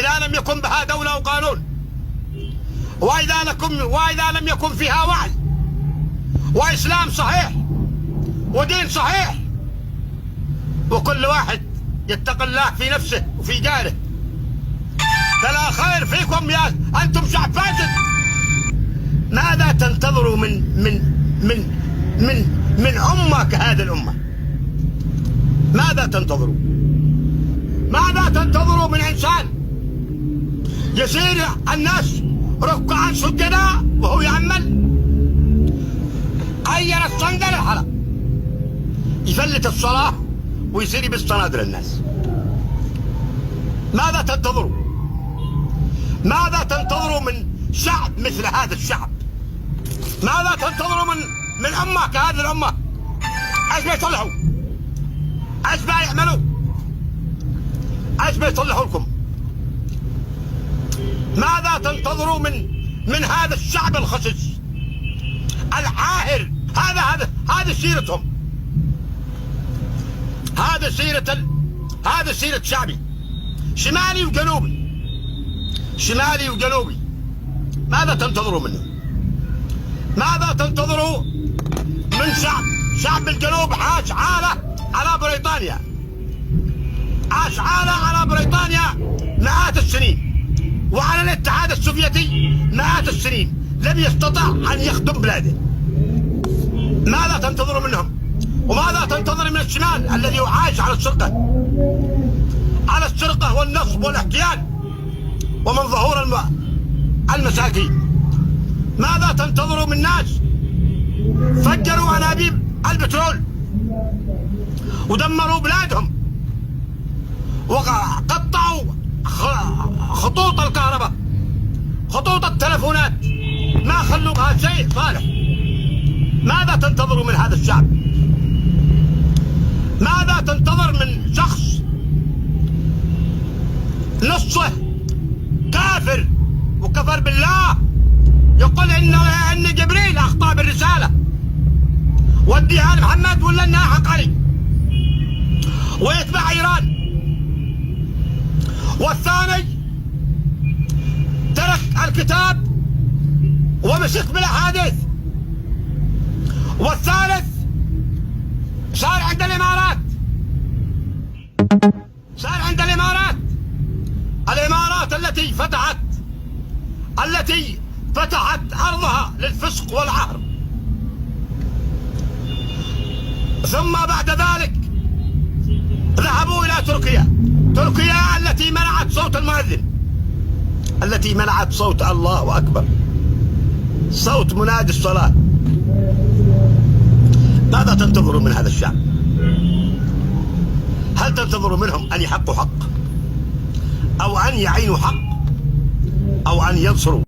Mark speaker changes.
Speaker 1: إذا لم يكن بها دولة وقانون، وإذا لم يكن فيها وعي وإسلام صحيح ودين صحيح، وكل واحد يتقي الله في نفسه وفي جاره، فلا خير فيكم يا أنتم شعب فاسد. ماذا تنتظروا من أمة كهذه الأمة؟ ماذا تنتظروا؟ ماذا تنتظروا من إنسان يصير الناس ركعا سجدا وهو يعمل غير الصندل الحلق، يفلت الصلاة ويصير يبث صنادل الناس؟ ماذا تنتظروا؟ ماذا تنتظروا من شعب مثل هذا الشعب؟ ماذا تنتظروا من أمة كهذه الأمة؟ ايش بيصلحوا؟ ايش بيعملوا؟ ايش بيصلحوا لكم؟ ماذا تنتظروا من هذا الشعب الخسيس العاهر؟ هذه سيرتهم، هذا سيرة شعبي، شمالي وجنوبي، شمالي وجنوبي. ماذا تنتظروا منه؟ ماذا تنتظروا من شعب الجنوب؟ عاش عالة على بريطانيا، عاش عالة على بريطانيا مئات السنين، وعلى الاتحاد السوفيتي مئات السنين، لم يستطع أن يخدم بلاده. ماذا تنتظروا منهم؟ وماذا تنتظر من الشمال الذي عايش على السرقة والنصب والاحتيال ومن ظهور المساكين؟ ماذا تنتظروا من ناس فجروا أنابيب البترول ودمروا بلادهم وقطعوا خطوط الكهرباء، خطوط التلفونات، ما خلوا بها شيء صالح؟ ماذا تنتظروا من هذا الشعب؟ ماذا تنتظر من شخص نصه كافر وكفر بالله، يقول ان جبريل اخطا بالرساله وديها لمحمد ولا انها حق علي، ويتبع ايران، والثاني ترك الكتاب ومسك بالاحاديث، والثالث صار عند الامارات، الامارات التي فتحت ارضها للفسق والعهر. ثم بعد ذلك ذهبوا الى تركيا التي منعت صوت المؤذن، التي منعت صوت الله اكبر، صوت منادي الصلاة. ماذا تنتظروا من هذا الشعب؟ هل تنتظروا منهم أن يحقوا حق، أو أن يعينوا حق، أو أن ينصروا